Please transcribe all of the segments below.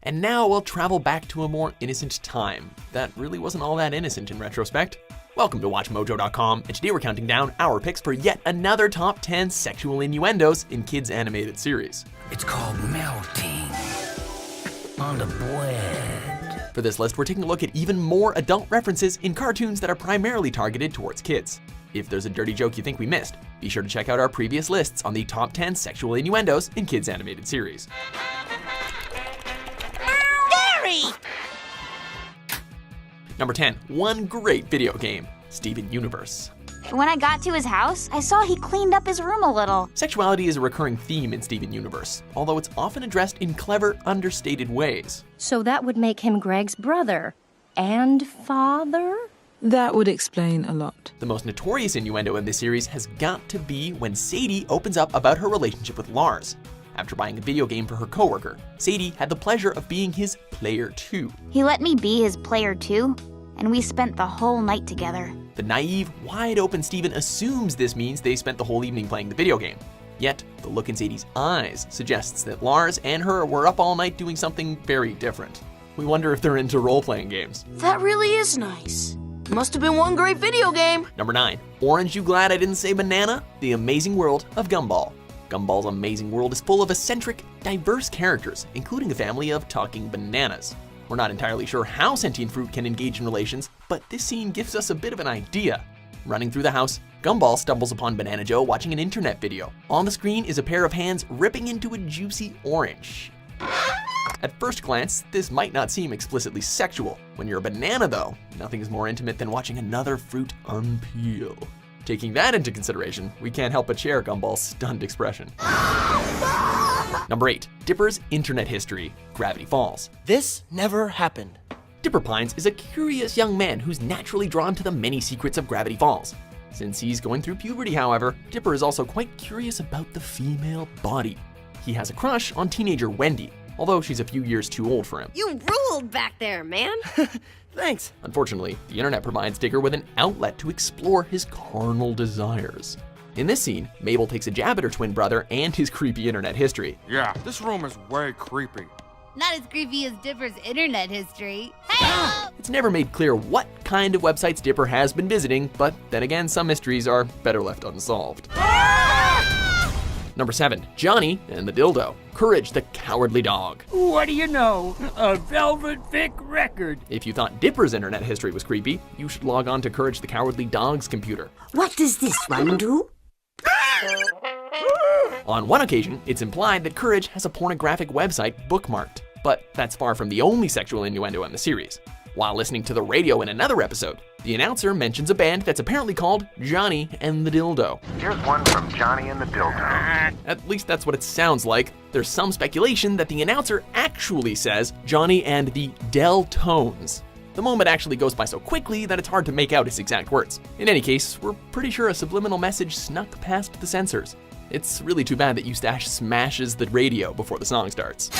And now we'll travel back to a more innocent time that really wasn't all that innocent in retrospect. Welcome to WatchMojo.com, and today we're counting down our picks for yet another top 10 sexual innuendos in kids' animated series. It's called melting on the bread. For this list, we're taking a look at even more adult references in cartoons that are primarily targeted towards kids. If there's a dirty joke you think we missed, be sure to check out our previous lists on the top 10 sexual innuendos in kids' animated series. Number 10, one great video game, Steven Universe. When I got to his house, I saw he cleaned up his room a little. Sexuality is a recurring theme in Steven Universe, although it's often addressed in clever, understated ways. So that would make him Greg's brother and father? That would explain a lot. The most notorious innuendo in this series has got to be when Sadie opens up about her relationship with Lars. After buying a video game for her coworker, Sadie had the pleasure of being his player too. He let me be his player too, and we spent the whole night together. The naive, wide-open Steven assumes this means they spent the whole evening playing the video game. Yet, the look in Sadie's eyes suggests that Lars and her were up all night doing something very different. We wonder if they're into role-playing games. That really is nice. Must have been one great video game. Number 9, Orange You Glad I Didn't Say Banana? The Amazing World of Gumball. Gumball's amazing world is full of eccentric, diverse characters, including a family of talking bananas. We're not entirely sure how sentient fruit can engage in relations, but this scene gives us a bit of an idea. Running through the house, Gumball stumbles upon Banana Joe watching an internet video. On the screen is a pair of hands ripping into a juicy orange. At first glance, this might not seem explicitly sexual. When you're a banana though, nothing is more intimate than watching another fruit unpeel. Taking that into consideration, we can't help but share Gumball's stunned expression. Number 8, Dipper's internet history, Gravity Falls. This never happened. Dipper Pines is a curious young man who's naturally drawn to the many secrets of Gravity Falls. Since he's going through puberty, however, Dipper is also quite curious about the female body. He has a crush on teenager Wendy, although she's a few years too old for him. You ruled back there, man. Thanks. Unfortunately, the internet provides Digger with an outlet to explore his carnal desires. In this scene, Mabel takes a jab at her twin brother and his creepy internet history. Yeah, this room is way creepy. Not as creepy as Dipper's internet history. Hey! It's never made clear what kind of websites Dipper has been visiting, but then again, some mysteries are better left unsolved. Number 7, Johnny and the Dildo. Courage the Cowardly Dog. What do you know? A Velvet Vic record. If you thought Dipper's internet history was creepy, you should log on to Courage the Cowardly Dog's computer. What does this one do? On one occasion, it's implied that Courage has a pornographic website bookmarked, but that's far from the only sexual innuendo in the series. While listening to the radio in another episode, the announcer mentions a band that's apparently called Johnny and the Dildo. Here's one from Johnny and the Dildo. At least that's what it sounds like. There's some speculation that the announcer actually says Johnny and the Del-Tones. The moment actually goes by so quickly that it's hard to make out his exact words. In any case, we're pretty sure a subliminal message snuck past the censors. It's really too bad that Eustache smashes the radio before the song starts.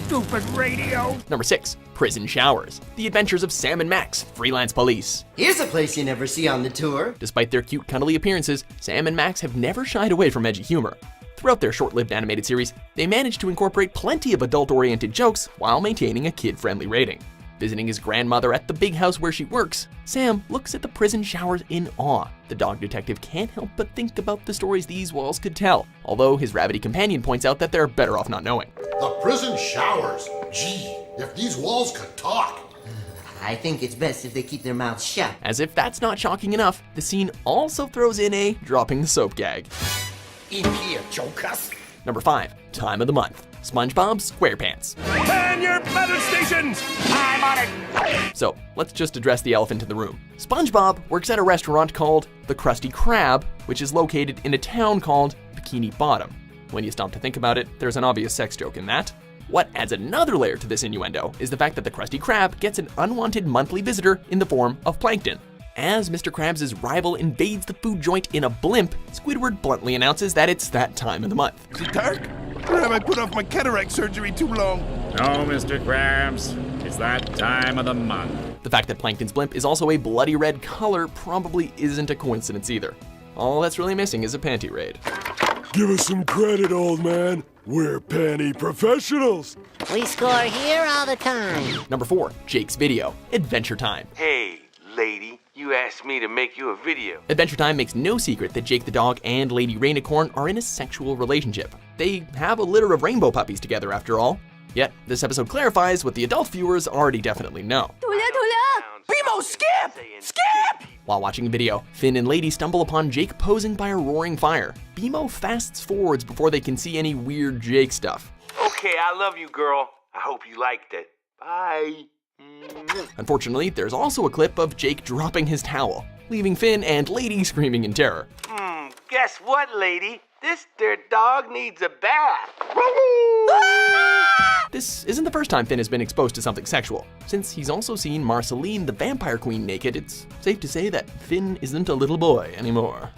Stupid radio. Number 6, Prison Showers. The Adventures of Sam and Max, Freelance Police. Here's a place you never see on the tour. Despite their cute, cuddly appearances, Sam and Max have never shied away from edgy humor. Throughout their short-lived animated series, they managed to incorporate plenty of adult-oriented jokes while maintaining a kid-friendly rating. Visiting his grandmother at the big house where she works, Sam looks at the prison showers in awe. The dog detective can't help but think about the stories these walls could tell, although his rabbity companion points out that they're better off not knowing. The prison showers. Gee, if these walls could talk. I think it's best if they keep their mouths shut. As if that's not shocking enough, the scene also throws in a dropping the soap gag. In here, jokers. Number 5, Time of the Month, SpongeBob SquarePants. Man your battle stations! I'm on it! So, let's just address the elephant in the room. SpongeBob works at a restaurant called the Krusty Krab, which is located in a town called Bikini Bottom. When you stop to think about it, there's an obvious sex joke in that. What adds another layer to this innuendo is the fact that the Krusty Krab gets an unwanted monthly visitor in the form of Plankton. As Mr. Krabs' rival invades the food joint in a blimp, Squidward bluntly announces that it's that time of the month. Is it dark? Or have I put off my cataract surgery too long? No, Mr. Krabs. It's that time of the month. The fact that Plankton's blimp is also a bloody red color probably isn't a coincidence either. All that's really missing is a panty raid. Give us some credit, old man. We're penny professionals. We score here all the time. Number 4, Jake's video, Adventure Time. Hey, lady, you asked me to make you a video. Adventure Time makes no secret that Jake the dog and Lady Rainicorn are in a sexual relationship. They have a litter of rainbow puppies together after all. Yet, this episode clarifies what the adult viewers already definitely know. Bimo, skip! Skip! While watching the video, Finn and Lady stumble upon Jake posing by a roaring fire. Bimo fasts forwards before they can see any weird Jake stuff. Okay, I love you, girl. I hope you liked it. Bye. Unfortunately, there's also a clip of Jake dropping his towel, leaving Finn and Lady screaming in terror. Guess what, lady? This there dog needs a bath. This isn't the first time Finn has been exposed to something sexual. Since he's also seen Marceline, the vampire queen, naked, it's safe to say that Finn isn't a little boy anymore.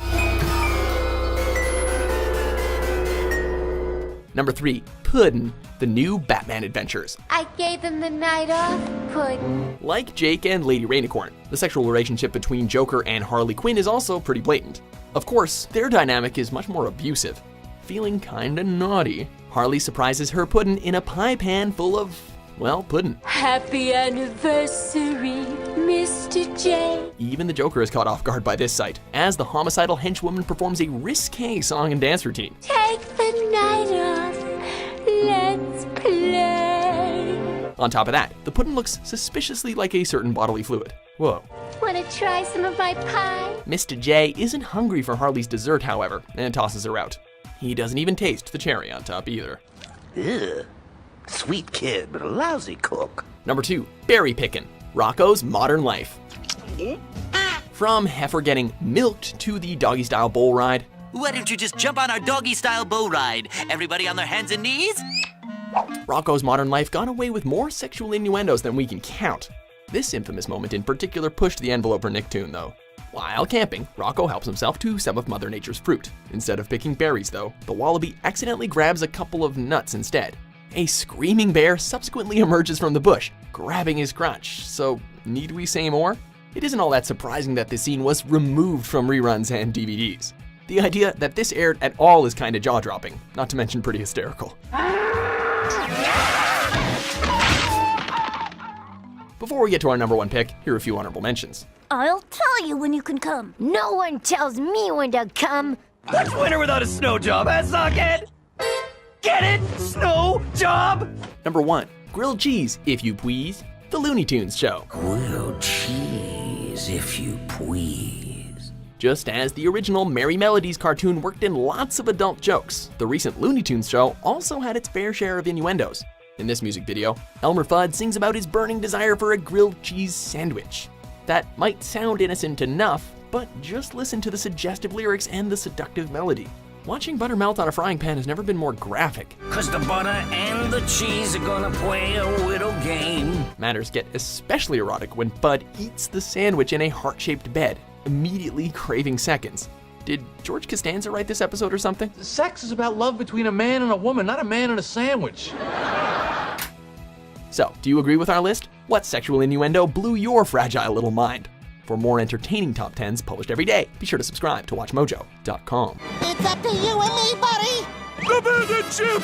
Number 3, Puddin', the new Batman adventures. I gave him the night off, Puddin'. Like Jake and Lady Rainicorn, the sexual relationship between Joker and Harley Quinn is also pretty blatant. Of course, their dynamic is much more abusive. Feeling kinda naughty, Harley surprises her Puddin' in a pie pan full of, well, puddin'. Happy anniversary, Mr. J. Even the Joker is caught off guard by this sight, as the homicidal henchwoman performs a risque song and dance routine. Take the night off, let's play. On top of that, the puddin' looks suspiciously like a certain bodily fluid. Whoa. Wanna try some of my pie? Mr. J isn't hungry for Harley's dessert, however, and tosses her out. He doesn't even taste the cherry on top either. Ugh. Sweet kid, but a lousy cook. Number 2, Berry Pickin', Rocco's Modern Life. From heifer getting milked to the doggy-style bull ride. Why don't you just jump on our doggy-style bull ride? Everybody on their hands and knees? Rocco's Modern Life got away with more sexual innuendos than we can count. This infamous moment in particular pushed the envelope for Nicktoon, though. While camping, Rocco helps himself to some of Mother Nature's fruit. Instead of picking berries, though, the wallaby accidentally grabs a couple of nuts instead. A screaming bear subsequently emerges from the bush, grabbing his crotch. So, need we say more? It isn't all that surprising that this scene was removed from reruns and DVDs. The idea that this aired at all is kinda jaw-dropping, not to mention pretty hysterical. Before we get to our number 1 pick, here are a few honorable mentions. I'll tell you when you can come. No one tells me when to come. That's winter without a snow job, eh, socket? Get it? Snow job? Number 1, Grilled Cheese, if you please, the Looney Tunes show. Grilled cheese, if you please. Just as the original Merry Melodies cartoon worked in lots of adult jokes, the recent Looney Tunes show also had its fair share of innuendos. In this music video, Elmer Fudd sings about his burning desire for a grilled cheese sandwich. That might sound innocent enough, but just listen to the suggestive lyrics and the seductive melody. Watching butter melt on a frying pan has never been more graphic. 'Cause the butter and the cheese are gonna play a little game. Matters get especially erotic when Fudd eats the sandwich in a heart-shaped bed, immediately craving seconds. Did George Costanza write this episode or something? Sex is about love between a man and a woman, not a man and a sandwich. So, do you agree with our list? What sexual innuendo blew your fragile little mind? For more entertaining top 10s published every day, be sure to subscribe to WatchMojo.com. It's up to you and me, buddy. The bandit chip!